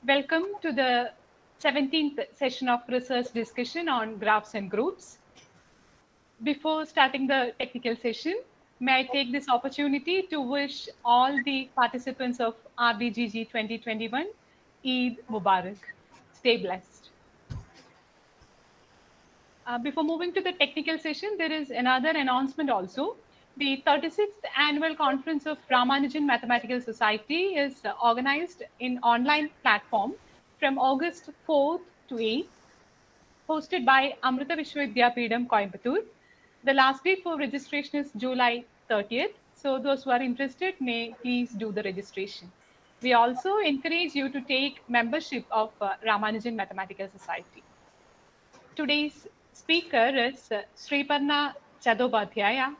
Welcome to the 17th session of research discussion on graphs and groups. Before starting the technical session, may I take this opportunity to wish all the participants of RDGG 2021 Eid Mubarak. Stay blessed. Before moving to the technical session, there is another announcement also. The 36th Annual Conference of Ramanujan Mathematical Society is organized in online platform from August 4th to 8th, hosted by Amrita Vishwavidyapeetham, Coimbatore. The last date for registration is July 30th. So those who are interested may please do the registration. We also encourage you to take membership of Ramanujan Mathematical Society. Today's speaker is Sriparna Chattopadhyaya.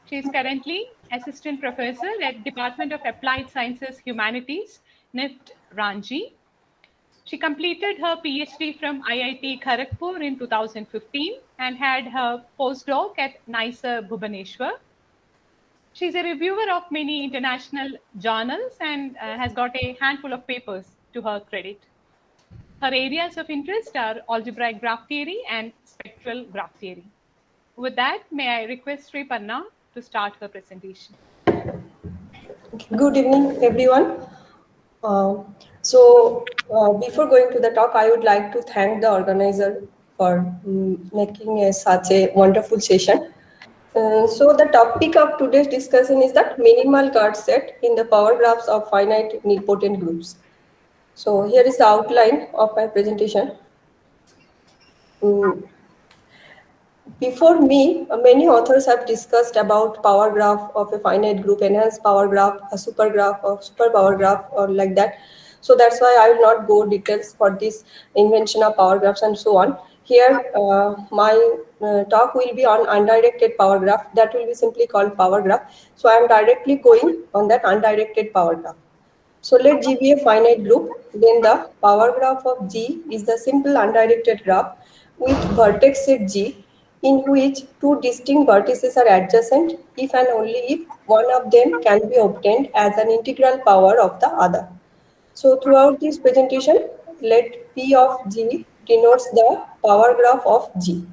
She is currently Assistant Professor at Department of Applied Sciences Humanities, NIFT Ranchi. She completed her PhD from IIT Kharagpur in 2015 and had her postdoc at NISER Bhubaneswar. She's a reviewer of many international journals and has got a handful of papers to her credit. Her areas of interest are algebraic graph theory and spectral graph theory. With that, may I request Sriparna to start her presentation. Good evening, everyone. Before going to the talk, I would like to thank the organizer for making such a wonderful session. So the topic of today's discussion is that minimal card set in the power graphs of finite nilpotent groups. So here is the outline of my presentation. Before me, many authors have discussed about power graph of a finite group, enhanced power graph, a super graph, or super power graph, or like that. So that's why I will not go details for this invention of power graphs and so on. Here, my talk will be on undirected power graph. That will be simply called power graph. So I am directly going on that undirected power graph. So let G be a finite group. Then the power graph of G is the simple undirected graph with vertex set G in which two distinct vertices are adjacent if and only if one of them can be obtained as an integral power of the other. So throughout this presentation, let P of G denotes the power graph of G.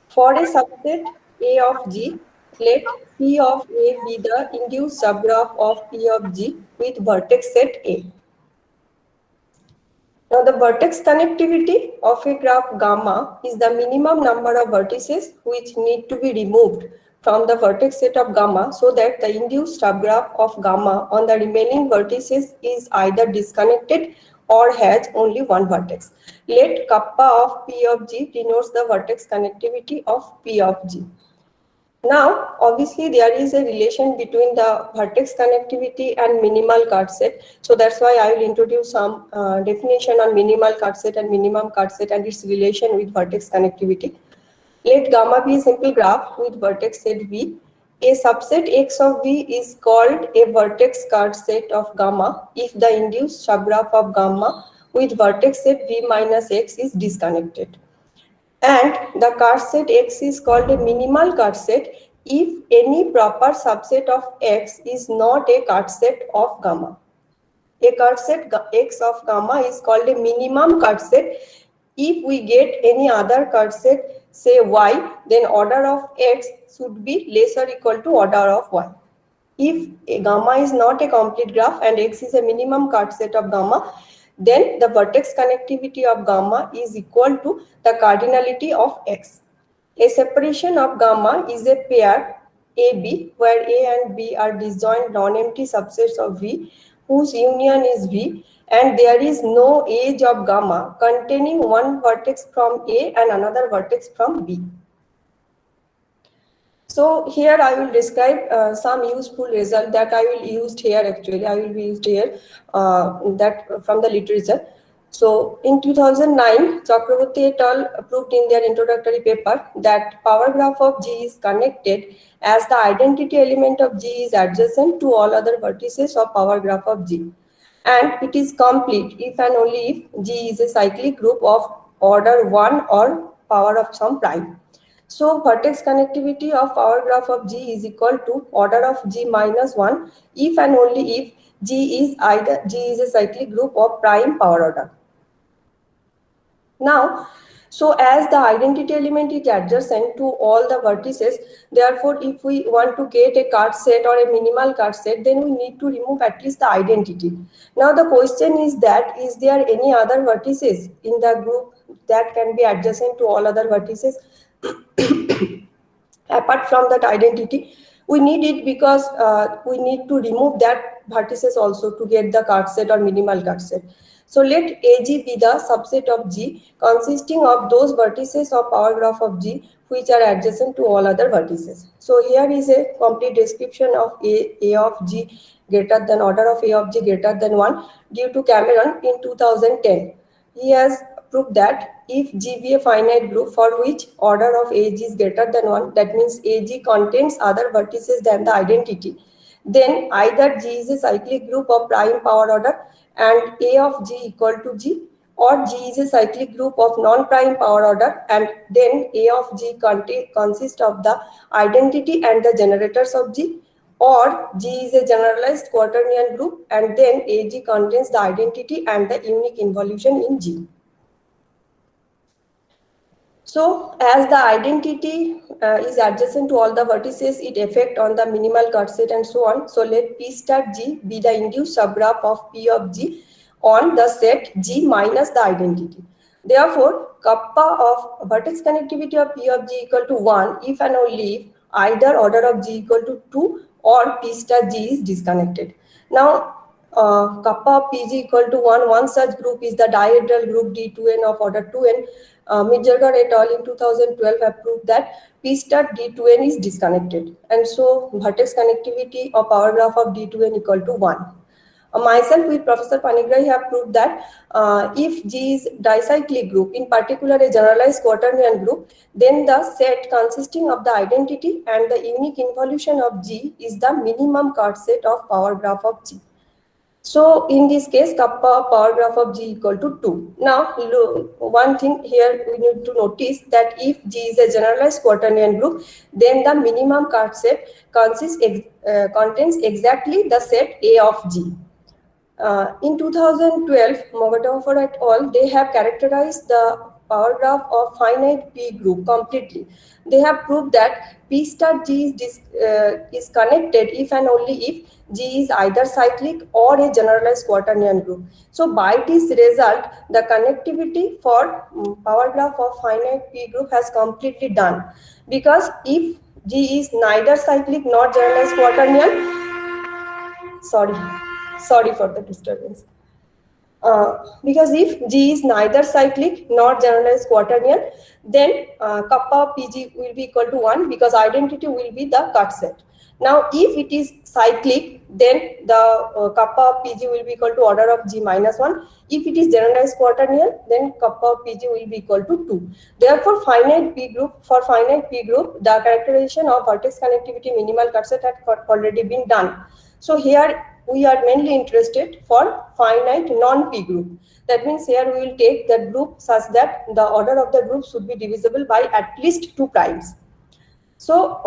For a subset A of G, let P of A be the induced subgraph of P of G with vertex set A. Now the vertex connectivity of a graph gamma is the minimum number of vertices which need to be removed from the vertex set of gamma so that the induced subgraph of gamma on the remaining vertices is either disconnected or has only one vertex. Let kappa of P of G denotes the vertex connectivity of P of G. Now, obviously, there is a relation between the vertex connectivity and minimal card set. So that's why I will introduce some definition on minimal card set and minimum card set and its relation with vertex connectivity. Let gamma be a simple graph with vertex set V. A subset X of V is called a vertex card set of gamma if the induced subgraph of gamma with vertex set V minus X is disconnected. And the card set X is called a minimal card set if any proper subset of X is not a card set of gamma. A card set X of gamma is called a minimum card set if we get any other card set, say Y, then order of X should be less or equal to order of Y. If a gamma is not a complete graph and X is a minimum card set of gamma, then the vertex connectivity of gamma is equal to the cardinality of X. A separation of gamma is a pair AB where A and B are disjoint non-empty subsets of V whose union is V, and there is no edge of gamma containing one vertex from A and another vertex from B. So here I will describe some useful result that I will use here actually. I will be used here that from the literature. So in 2009, Chakraborty et al. Proved in their introductory paper that power graph of G is connected as the identity element of G is adjacent to all other vertices of power graph of G. And it is complete if and only if G is a cyclic group of order 1 or power of some prime. So vertex connectivity of power graph of G is equal to order of G minus 1 if and only if G is a cyclic group of prime power order. Now, so as the identity element is adjacent to all the vertices, therefore if we want to get a card set or a minimal card set, then we need to remove at least the identity. Now the question is that, is there any other vertices in the group that can be adjacent to all other vertices? Apart from that identity, we need it because we need to remove that vertices also to get the card set or minimal card set. So let AG be the subset of G consisting of those vertices of power graph of G which are adjacent to all other vertices. So here is a complete description of A of G greater than order of A of G greater than 1 due to Cameron in 2010. He has proved that if G be a finite group for which order of AG is greater than 1, that means AG contains other vertices than the identity, then either G is a cyclic group of prime power order and A of G equal to G, or G is a cyclic group of non-prime power order and then A of G consists of the identity and the generators of G, or G is a generalized quaternion group and then AG contains the identity and the unique involution in G. So as the identity is adjacent to all the vertices, it affects on the minimal cut set and so on. So let P star G be the induced subgraph of P of G on the set G minus the identity. Therefore, kappa of vertex connectivity of P of G equal to 1 if and only if either order of G equal to 2 or P star G is disconnected. Now, kappa of PG equal to 1, one such group is the dihedral group D2n of order 2n. Midgerger et al. In 2012 have proved that P star D2n is disconnected, and so vertex connectivity of power graph of D2n equal to 1. Myself with Professor Panigrahi have proved that if G is dicyclic group, in particular a generalized quaternion group, then the set consisting of the identity and the unique involution of G is the minimum card set of power graph of G. So in this case, kappa power graph of G equal to 2. Now, one thing here we need to notice that if G is a generalized quaternion group, then the minimum card set contains exactly the set A of G. In 2012, Mogadorfer et al., they have characterized the power graph of finite P group completely. They have proved that P star G is connected if and only if G is either cyclic or a generalized quaternion group. So by this result, the connectivity for power graph of finite P group has completely done, because if G is neither cyclic nor generalized quaternion, sorry for the disturbance. Because if G is neither cyclic nor generalized quaternion, then kappa PG will be equal to 1 because identity will be the cut set. Now, if it is cyclic, then the kappa PG will be equal to order of G minus 1. If it is generalized quaternion, then kappa PG will be equal to 2. Therefore, for finite P group, the characterization of vertex connectivity minimal cut set had already been done. So here we are mainly interested for finite non-P group. That means here we will take that group such that the order of the group should be divisible by at least 2 primes. So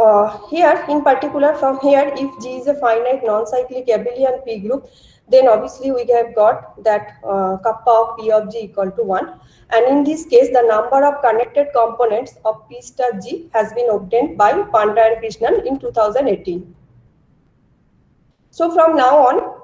here in particular, from here, if G is a finite non-cyclic abelian P group, then obviously we have got that kappa of P of G equal to 1. And in this case, the number of connected components of P star G has been obtained by Panda and Krishnan in 2018. So from now on,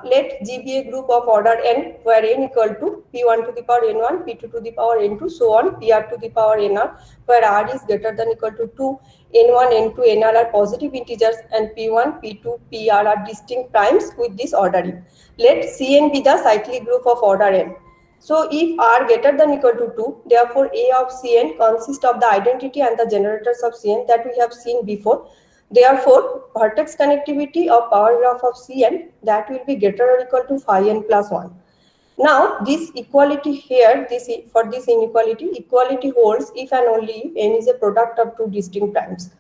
let G be a group of order n, where n equal to P1 to the power n1, P2 to the power n2, so on, Pr to the power nr, where r is greater than equal to 2, n1, n2, nr are positive integers, and P1, P2, Pr are distinct primes with this ordering. Let Cn be the cyclic group of order n. So if r greater than equal to 2, therefore A of Cn consists of the identity and the generators of Cn that we have seen before. Therefore, vertex connectivity of power graph of Cn, that will be greater or equal to phi n plus 1. Now, this equality here, for this inequality, equality holds if and only if n is a product of 2 distinct primes.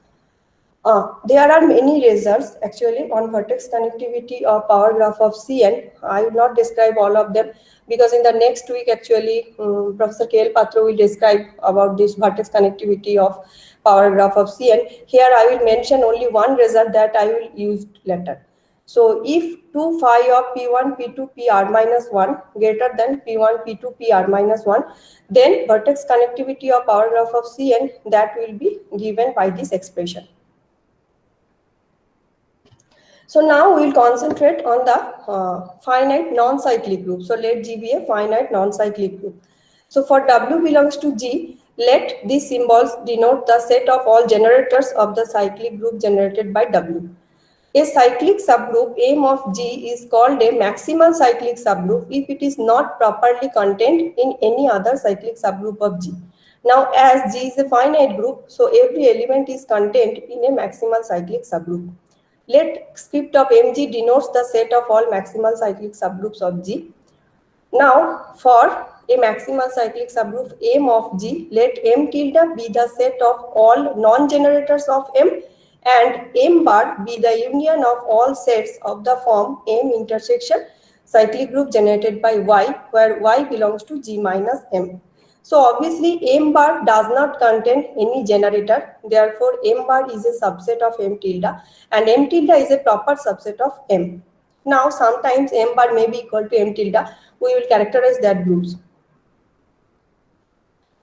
There are many results actually on vertex connectivity of power graph of Cn. I will not describe all of them because in the next week actually Professor K.L. Patra will describe about this vertex connectivity of power graph of Cn. Here I will mention only one result that I will use later. So if 2 phi of P1, P2, Pr minus 1 greater than P1, P2, Pr minus 1, then vertex connectivity of power graph of Cn that will be given by this expression. So now we will concentrate on the finite non-cyclic group. So let G be a finite non-cyclic group. So for W belongs to G, let these symbols denote the set of all generators of the cyclic group generated by W. A cyclic subgroup M of G is called a maximal cyclic subgroup if it is not properly contained in any other cyclic subgroup of G. Now, as G is a finite group, so every element is contained in a maximal cyclic subgroup. Let script of Mg denotes the set of all maximal cyclic subgroups of G. Now, for a maximal cyclic subgroup M of G, let M tilde be the set of all non-generators of M and M bar be the union of all sets of the form M intersection cyclic group generated by Y, where Y belongs to G minus M. So obviously M bar does not contain any generator, therefore M bar is a subset of M tilde and M tilde is a proper subset of M. Now sometimes M bar may be equal to M tilde, we will characterize that groups.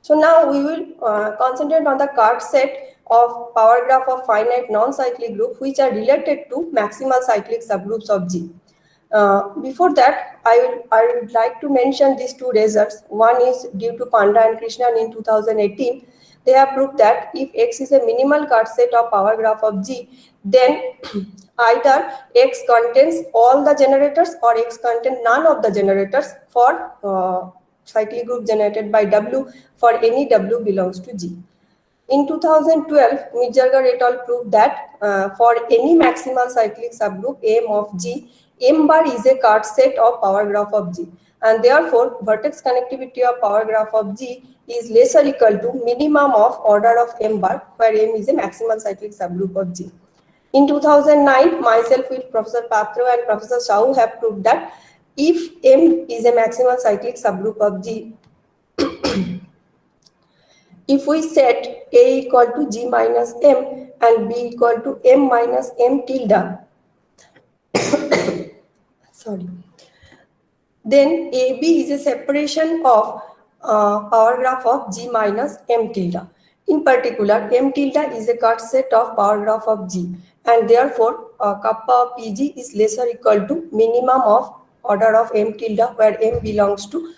So now we will concentrate on the card set of power graph of finite non-cyclic group which are related to maximal cyclic subgroups of G. Before that, I would like to mention these two results. One is due to Panda and Krishnan in 2018. They have proved that if X is a minimal card set of power graph of G, then either X contains all the generators or X contains none of the generators for cyclic group generated by W for any W belongs to G. In 2012, Midjargar et al. Proved that for any maximal cyclic subgroup M of G, M bar is a card set of power graph of G, and therefore vertex connectivity of power graph of G is less or equal to minimum of order of M bar, where M is a maximal cyclic subgroup of G. In 2009, myself with Professor Patro and Professor Shao have proved that if M is a maximal cyclic subgroup of G, if we set A equal to G minus M and B equal to M minus M tilde, sorry, then AB is a separation of power graph of G minus M tilde. In particular, M tilde is a cut set of power graph of G, and therefore kappa of PG is less or equal to minimum of order of M tilde, where M belongs to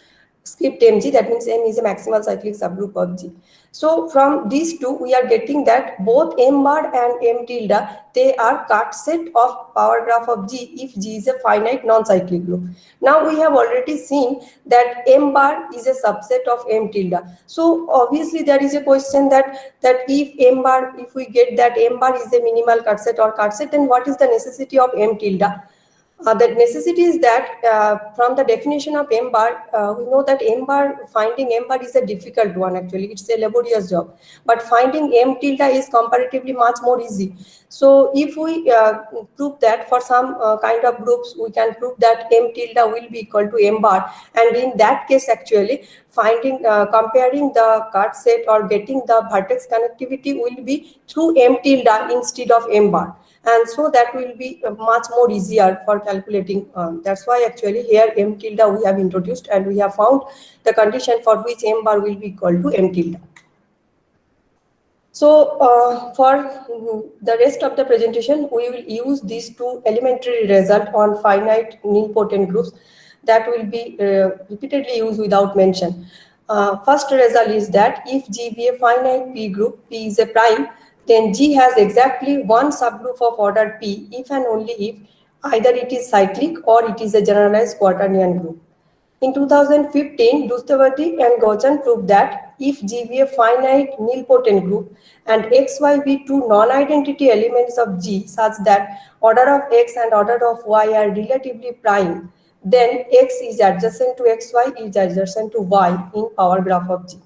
script Mg, that means M is a maximal cyclic subgroup of G. So from these two, we are getting that both M bar and M tilde, they are cut set of power graph of G if G is a finite non-cyclic group. Now we have already seen that M bar is a subset of M tilde. So obviously there is a question that if M bar, if we get that M bar is a minimal cut set or cut set, then what is the necessity of M tilde? The necessity is that from the definition of M bar, we know that finding M bar is a difficult one actually. It's a laborious job. But finding M tilde is comparatively much more easy. So if we prove that for some kind of groups, we can prove that M tilde will be equal to M bar. And in that case actually, finding comparing the card set or getting the vertex connectivity will be through M tilde instead of M bar. And so that will be much more easier for calculating. That's why actually here M tilde we have introduced, and we have found the condition for which M bar will be equal to M tilde. So for the rest of the presentation, we will use these two elementary results on finite nilpotent groups that will be repeatedly used without mention. First result is that if G be a finite P group, P is a prime, then G has exactly one subgroup of order P if and only if either it is cyclic or it is a generalized quaternion group. In 2015, Dustavati and Gauchan proved that if G be a finite nilpotent group and XY be two non-identity elements of G such that order of X and order of Y are relatively prime, then X is adjacent to XY is adjacent to Y in power graph of G.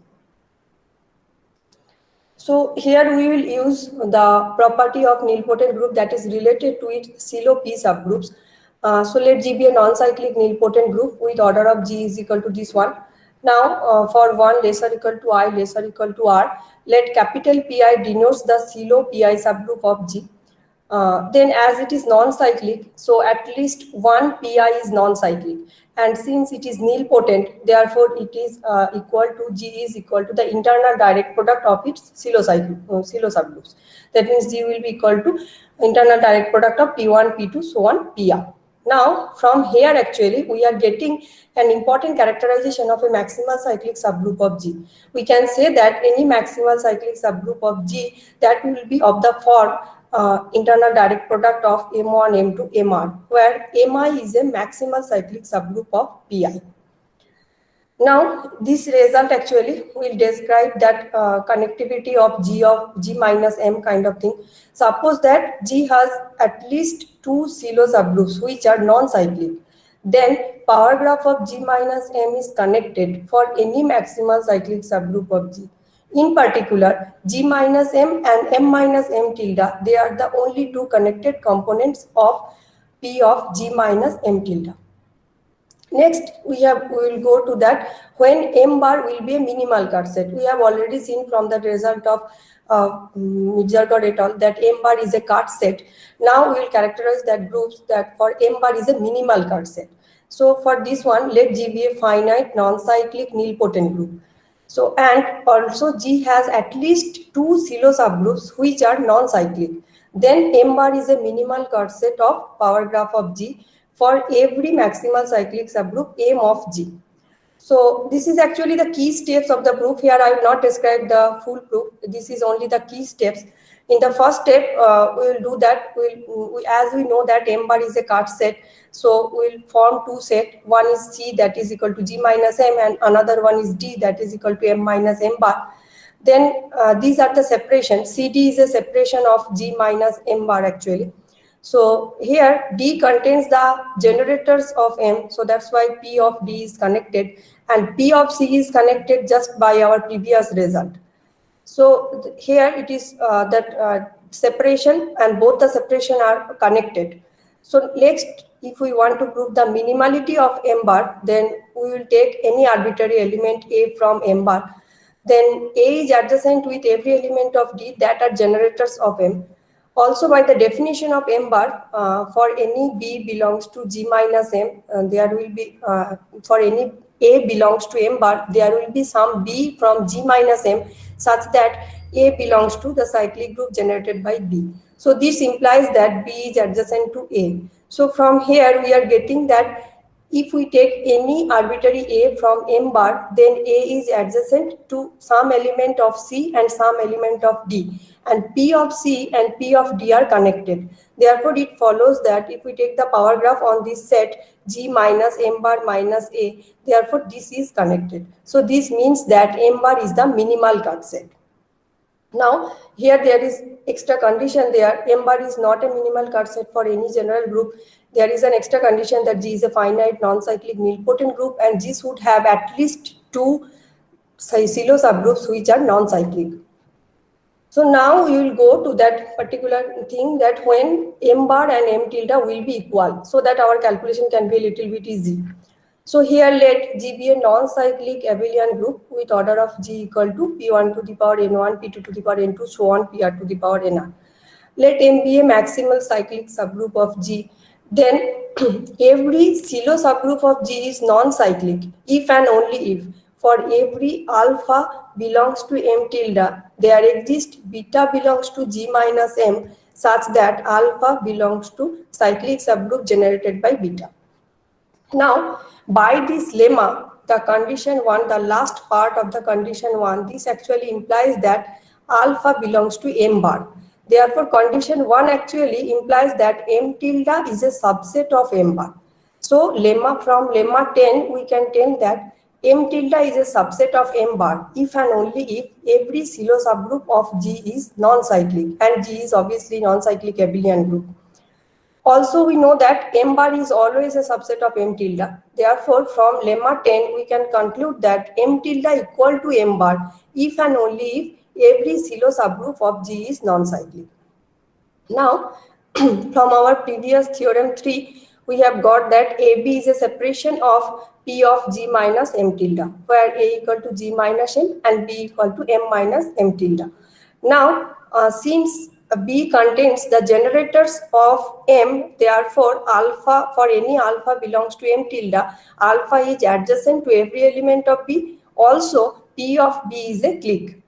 So here we will use the property of nilpotent group that is related to its CELO P subgroups. So let G be a non-cyclic nilpotent group with order of G is equal to this one. Now for 1 lesser equal to I lesser equal to R, let capital Pi denotes the CELO Pi subgroup of G. Then as it is non-cyclic, so at least one pi is non-cyclic, and since it is nilpotent, therefore it is equal to G is equal to the internal direct product of its silo subgroups. That means G will be equal to internal direct product of P1, P2, so on, Pr. Now, from here actually, we are getting an important characterization of a maximal cyclic subgroup of G. We can say that any maximal cyclic subgroup of G that will be of the form internal direct product of M1, M2, Mr, where Mi is a maximal cyclic subgroup of Pi. Now, this result actually will describe that connectivity of G minus M kind of thing. Suppose that G has at least two silo subgroups which are non-cyclic. Then power graph of G minus M is connected for any maximal cyclic subgroup of G. In particular, G minus M and M minus M tilde, they are the only two connected components of P of G minus M tilde. Next, we will go to that when M bar will be a minimal cut set. We have already seen from the result of Mirzakar et al. That M bar is a cut set. Now we will characterize that groups that for M bar is a minimal cut set. So for this one, let G be a finite non-cyclic nilpotent group. So and also G has at least two silo subgroups which are non-cyclic. Then M bar is a minimal cut set of power graph of G for every maximal cyclic subgroup M of G. So this is actually the key steps of the proof. Here I will not describe the full proof. This is only the key steps. In the first step, we will do that. As we know that M bar is a cut set, so we will form two sets. One is C, that is equal to G minus M, and another one is D, that is equal to M minus M bar. Then these are the separation. CD is a separation of G minus M bar actually. So here D contains the generators of M, so that's why P of D is connected, and P of C is connected just by our previous result. So here it is that separation, and both the separation are connected. So next, if we want to prove the minimality of M bar, then we will take any arbitrary element A from M bar. Then A is adjacent with every element of D that are generators of M. Also, by the definition of M bar, for any B belongs to G minus M, there will be, for any A belongs to M bar, there will be some B from G minus M such that A belongs to the cyclic group generated by B. So this implies that B is adjacent to A. So from here we are getting that if we take any arbitrary A from M bar, then A is adjacent to some element of C and some element of D. And P of C and P of D are connected. Therefore, it follows that if we take the power graph on this set G minus M bar minus A, therefore this is connected. So this means that M bar is the minimal cut set. Now, here there is extra condition there. M bar is not a minimal cut set for any general group. There is an extra condition that G is a finite non-cyclic nilpotent group, and G should have at least two silo subgroups which are non-cyclic. So now we will go to that particular thing, that when M bar and M tilde will be equal, so that our calculation can be a little bit easy. So here let G be a non-cyclic abelian group with order of G equal to P1 to the power N1, P2 to the power N2, so on, Pr to the power Nr. Let M be a maximal cyclic subgroup of G. Then every silo subgroup of G is non-cyclic if and only if for every alpha belongs to M tilde, there exists beta belongs to G minus M such that alpha belongs to cyclic subgroup generated by beta. Now, by this lemma, the condition 1, the last part of the condition 1, this actually implies that alpha belongs to M bar. Therefore, condition 1 actually implies that M tilde is a subset of M bar. So, from lemma 10, we can tell that M tilde is a subset of M bar if and only if every silo subgroup of G is non-cyclic, and G is obviously non-cyclic abelian group. Also, we know that M bar is always a subset of M tilde. Therefore, from lemma 10, we can conclude that M tilde equal to M bar if and only if every silo subgroup of G is non-cyclic. Now, from our previous theorem 3, we have got that AB is a separation of P of G minus M tilde, where A equal to G minus M and B equal to M minus M tilde. Now, since B contains the generators of M, therefore alpha, for any alpha belongs to M tilde, alpha is adjacent to every element of B. Also, P of B is a clique.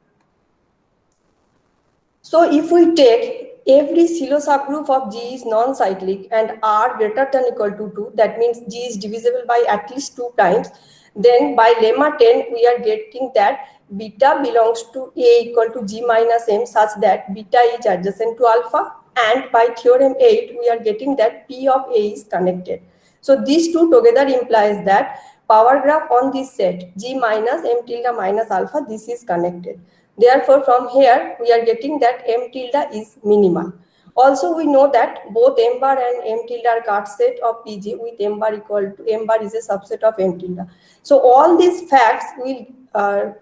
So if we take every Sylow subgroup of G is non-cyclic and R greater than equal to 2, that means G is divisible by at least 2 times, then by lemma 10 we are getting that beta belongs to A equal to G minus M such that beta is adjacent to alpha, and by theorem 8 we are getting that P of A is connected. So these two together implies that power graph on this set G minus M tilde minus alpha, this is connected. Therefore, from here we are getting that M tilde is minimal. Also, we know that both M bar and M tilde are card set of PG with M bar equal to M bar is a subset of M tilde. So all these facts will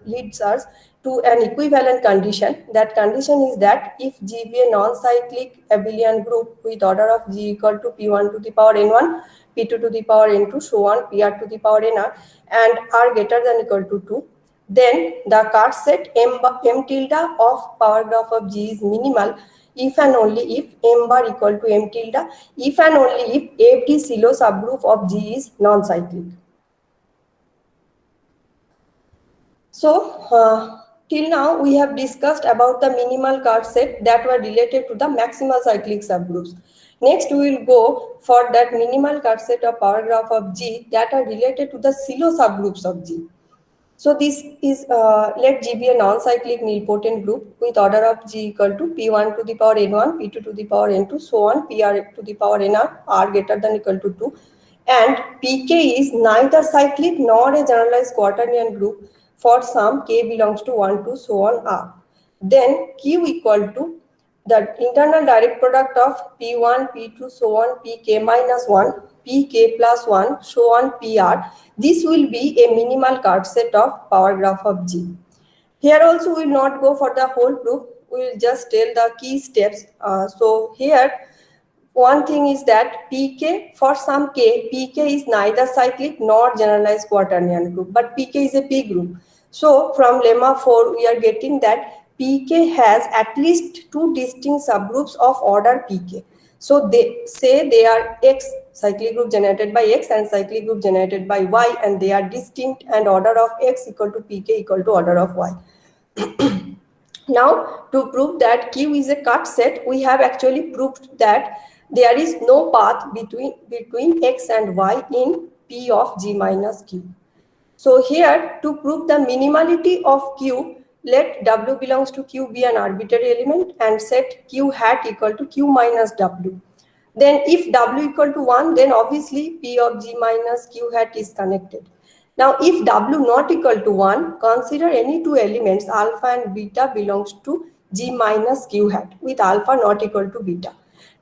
leads us to an equivalent condition. That condition is that if G be a non-cyclic abelian group with order of G equal to P1 to the power N1, P2 to the power N2, so on, PR to the power Nr, and R greater than equal to 2, then the card set M tilde of power graph of G is minimal if and only if M bar equal to M tilde, if and only if every Sylow subgroup of G is non-cyclic. So, till now we have discussed about the minimal card set that were related to the maximal cyclic subgroups. Next, we will go for that minimal card set of power graph of G that are related to the Sylow subgroups of G. So this is, let G be a non-cyclic nilpotent group with order of G equal to P1 to the power N1, P2 to the power N2, so on, PR to the power Nr, R greater than equal to 2. And PK is neither cyclic nor a generalized quaternion group for some K belongs to 1 to so on R. Then Q equal to the internal direct product of P1, P2, so on, Pk minus 1, Pk plus 1, so on, PR. This will be a minimal card set of power graph of G. Here also we will not go for the whole proof. We will just tell the key steps. So here one thing is that Pk for some K, Pk is neither cyclic nor generalized quaternion group, but Pk is a P group. So from lemma 4 we are getting that Pk has at least two distinct subgroups of order Pk. So they say they are X cyclic group generated by X and cyclic group generated by Y, and they are distinct, and order of X equal to Pk equal to order of Y. Now, to prove that Q is a cut set, we have actually proved that there is no path between X and Y in P of G minus Q. So here, to prove the minimality of Q, let W belongs to Q be an arbitrary element and set Q hat equal to Q minus W. Then if W equal to 1, then obviously P of G minus Q hat is connected. Now if W not equal to 1, consider any two elements alpha and beta belongs to G minus Q hat with alpha not equal to beta.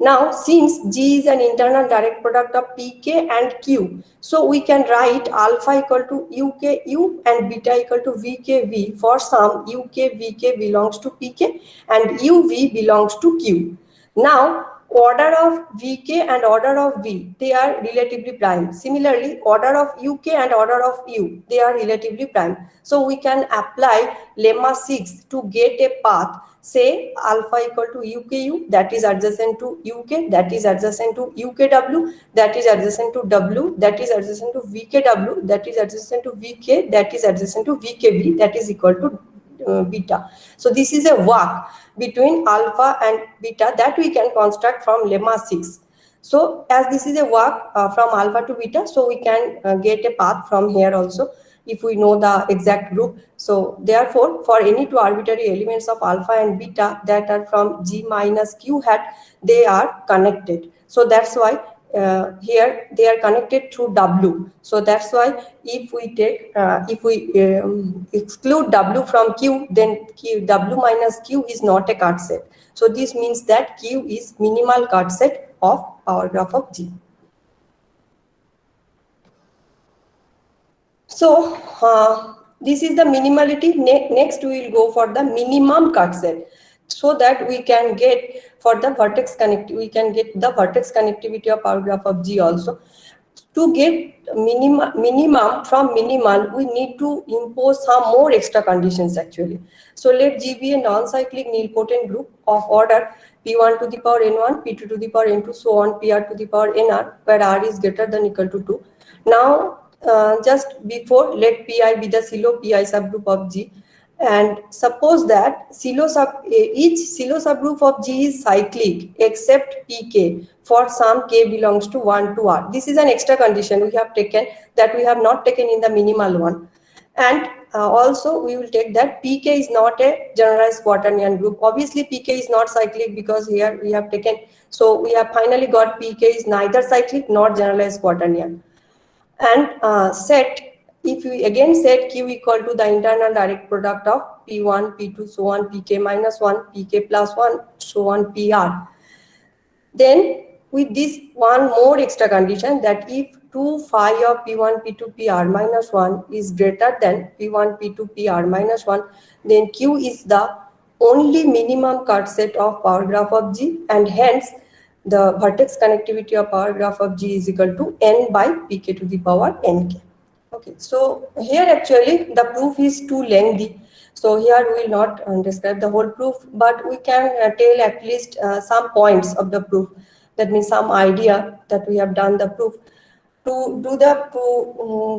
Now, since G is an internal direct product of Pk and Q, so we can write alpha equal to UKU and beta equal to VKV for some UKVK belongs to Pk and UV belongs to Q. Now, order of Vk and order of V, they are relatively prime. Similarly, order of Uk and order of U, they are relatively prime. So we can apply lemma 6 to get a path. Say alpha equal to UKU, that is adjacent to UK, that is adjacent to UKW, that is adjacent to W, that is adjacent to VKW, that is adjacent to VK, that is adjacent to VKB, that is equal to beta. So this is a walk between alpha and beta that we can construct from lemma 6. So as this is a walk from alpha to beta, so we can get a path from here also if we know the exact group. So therefore, for any two arbitrary elements of alpha and beta that are from G minus Q hat, they are connected. So that's why here they are connected through W. So that's why if we take exclude W from Q, then W minus Q is not a card set. So this means that Q is minimal card set of power graph of G. So this is the minimality. Next we will go for the minimum cut set, so that we can get for the vertex connectivity, we can get the vertex connectivity of power graph of G also. To get minimum from minimal, we need to impose some more extra conditions actually. So let G be a non-cyclic nilpotent group of order P1 to the power N1, P2 to the power N2, so on, Pr to the power Nr, where R is greater than equal to 2. Now, just before, let Pi be the silo Pi subgroup of G. And suppose that each silo subgroup of G is cyclic except Pk for some k belongs to 1 to R. This is an extra condition we have taken that we have not taken in the minimal one. And also we will take that Pk is not a generalized quaternion group. Obviously Pk is not cyclic because here we have taken, so we have finally got Pk is neither cyclic nor generalized quaternion. And set, if we again set Q equal to the internal direct product of P1, P2, so on, Pk minus 1, Pk plus 1, so on, Pr. Then with this one more extra condition that if 2 phi of P1, P2, Pr minus 1 is greater than P1, P2, Pr minus 1, then Q is the only minimum cut set of power graph of G, and hence the vertex connectivity of power graph of G is equal to n by Pk to the power nk. Okay, so here actually the proof is too lengthy. So here we will not describe the whole proof, but we can tell at least some points of the proof. That means some idea that we have done the proof. To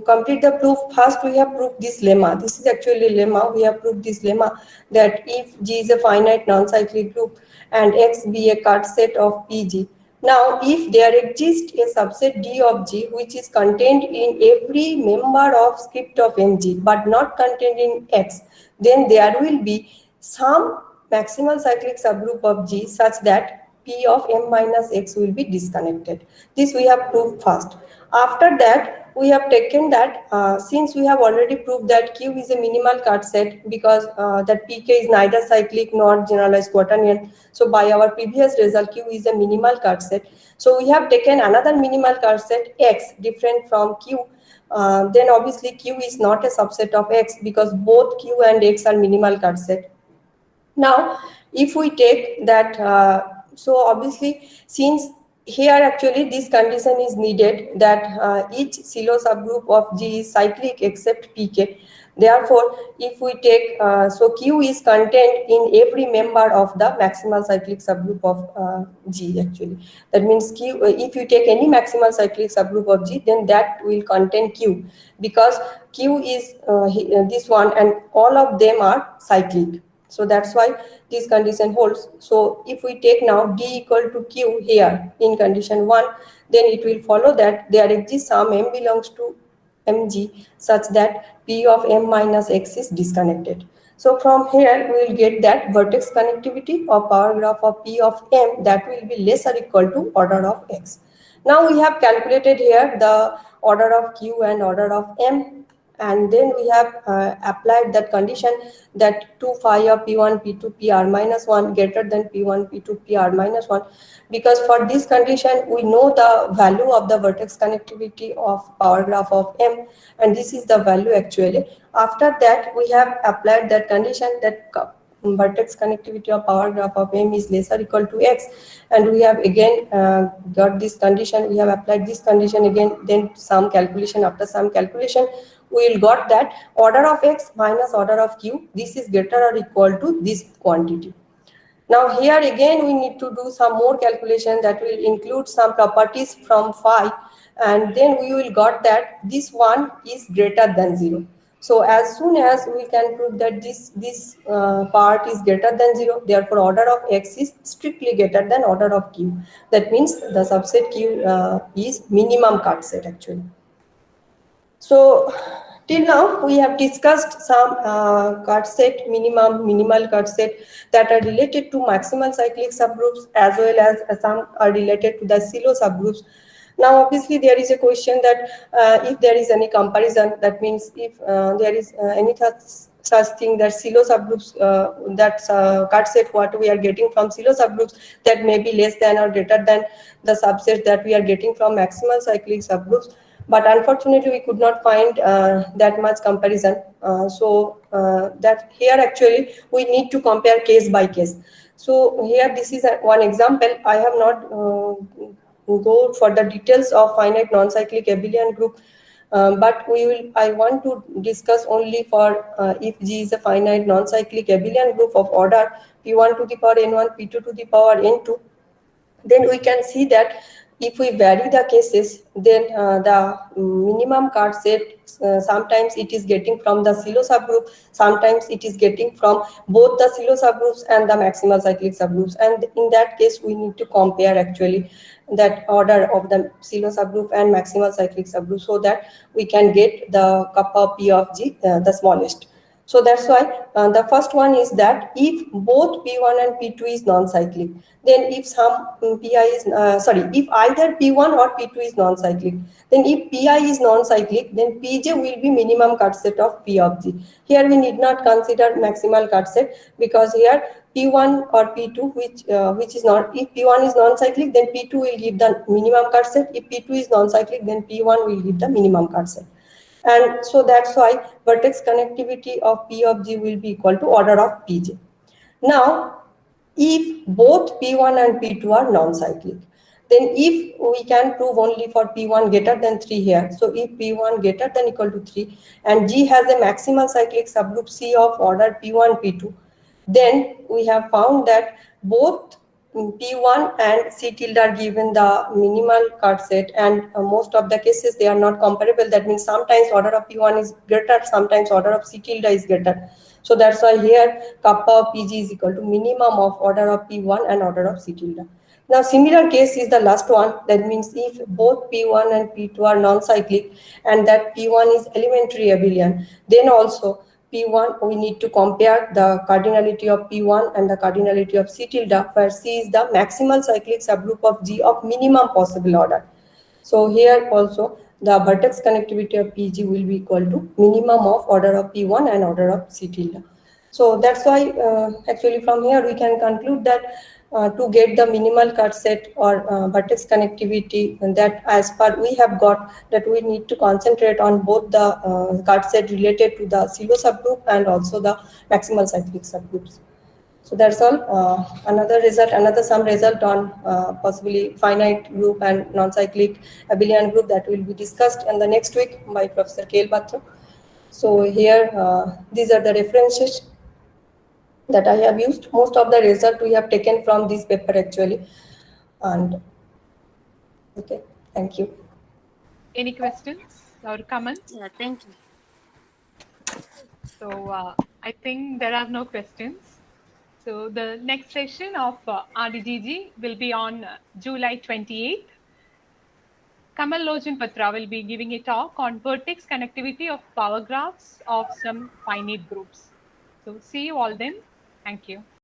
complete the proof, first we have proved this lemma. This is actually a lemma. We have proved this lemma that if G is a finite non-cyclic group and X be a cut set of PG. Now, if there exists a subset D of G which is contained in every member of script of Mg but not contained in X, then there will be some maximal cyclic subgroup of G such that P of M minus X will be disconnected. This we have proved first. After that, we have taken that since we have already proved that Q is a minimal cut set because that Pk is neither cyclic nor generalized quaternion. So by our previous result, Q is a minimal cut set. So we have taken another minimal cut set X different from Q. Then obviously Q is not a subset of X because both Q and X are minimal cut set. Now, if we take that, so obviously since here actually this condition is needed that each silo subgroup of G is cyclic except Pk. Therefore, if we take, so Q is contained in every member of the maximal cyclic subgroup of G actually. That means Q, if you take any maximal cyclic subgroup of G, then that will contain Q because Q is this one and all of them are cyclic. So that's why this condition holds. So if we take now D equal to Q here in condition 1, then it will follow that there exists some M belongs to Mg such that P of M minus X is disconnected. So from here we will get that vertex connectivity of power graph of P of M that will be less or equal to order of X. Now we have calculated here the order of Q and order of M, and then we have applied that condition that 2 phi of P1, P2, Pr minus 1 greater than P1, P2, Pr minus 1, because for this condition we know the value of the vertex connectivity of power graph of M, and this is the value actually. After that we have applied that condition that vertex connectivity of power graph of M is less or equal to X, and we have again got this condition, we have applied this condition again, then some calculation, after some calculation we will got that order of X minus order of Q, this is greater or equal to this quantity. Now here again we need to do some more calculation that will include some properties from phi, and then we will got that this one is greater than 0. So as soon as we can prove that this part is greater than 0, therefore order of X is strictly greater than order of Q. That means the subset Q is minimum cut set actually. So till now we have discussed some cut set, minimal cut set that are related to maximal cyclic subgroups as well as some are related to the silo subgroups. Now obviously there is a question that if there is any comparison, that means if there is any such thing that silo subgroups, that cut set what we are getting from silo subgroups that may be less than or greater than the subset that we are getting from maximal cyclic subgroups. But unfortunately we could not find that much comparison. That here actually we need to compare case by case. So here this is one example. I have not go for the details of finite non-cyclic abelian group, But I want to discuss only for if G is a finite non-cyclic abelian group of order P1 to the power N1, P2 to the power N2, then we can see that if we vary the cases, then the minimum card set, sometimes it is getting from the Sylow subgroup, sometimes it is getting from both the Sylow subgroups and the maximal cyclic subgroups. And in that case, we need to compare actually that order of the Sylow subgroup and maximal cyclic subgroup so that we can get the kappa P of G, the smallest. So that's why the first one is that if both P1 and P2 is non-cyclic, then if some Pi is, if either P1 or P2 is non-cyclic, then if Pi is non-cyclic, then Pj will be minimum cut set of P of G. Here we need not consider maximal cut set because here P1 or P2, which is not, if P1 is non-cyclic, then P2 will give the minimum cut set. If P2 is non-cyclic, then P1 will give the minimum cut set. And so that's why vertex connectivity of P of G will be equal to order of Pj. Now, if both P1 and P2 are non-cyclic, then if we can prove only for P1 greater than 3 here, so if P1 greater than equal to 3 and G has a maximal cyclic subgroup C of order P1, P2, then we have found that both P1 and C tilde are given the minimal cut set, and most of the cases they are not comparable. That means sometimes order of P1 is greater, sometimes order of C tilde is greater. So that's why here kappa of Pg is equal to minimum of order of P1 and order of C tilde. Now similar case is the last one. That means if both P1 and P2 are non-cyclic and that P1 is elementary abelian, then also P1 we need to compare the cardinality of P1 and the cardinality of C tilde, where C is the maximal cyclic subgroup of G of minimum possible order. So here also the vertex connectivity of Pg will be equal to minimum of order of P1 and order of C tilde. So that's why actually from here we can conclude that to get the minimal cut set or vertex connectivity, and that as per we have got that we need to concentrate on both the cut set related to the Sylow subgroup and also the maximal cyclic subgroups. So that's all. Another some result on possibly finite group and non-cyclic abelian group that will be discussed in the next week by Professor K.L. Batra. So here, these are the references that I have used. Most of the result we have taken from this paper actually. And okay, thank you. Any questions or comments? Yeah, thank you. So I think there are no questions. So the next session of RDGG will be on July 28th. Kamal Lojan Patra will be giving a talk on vertex connectivity of power graphs of some finite groups. So see you all then. Thank you.